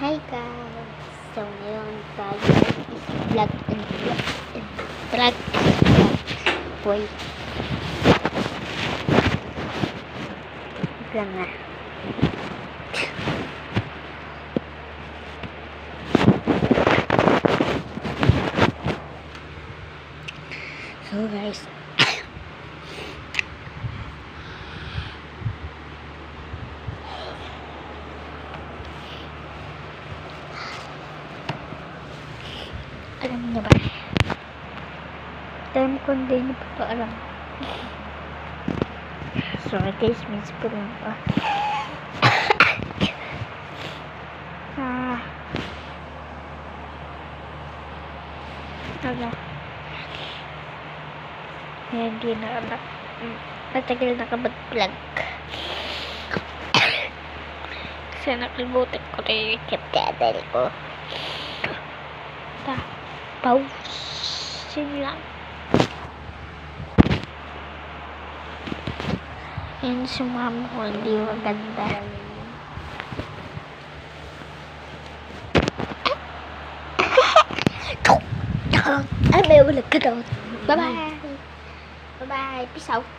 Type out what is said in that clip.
Hi guys! So ngayon tayo is vlog and vlog. Boy. Lang na. So guys, alam niyo ba? Time ko hindi niyo pa ito alam. Sorry guys, miss po lang pa. Ano? Hindi na anak. Matagal na ka mag-vlog. Kasi nakalimutan ko na yung YouTube channel ko. Pause lang. Yan si mama ko, hindi maganda. Ay, may ulag ka daw. Bye-bye. Bye-bye. Peace out.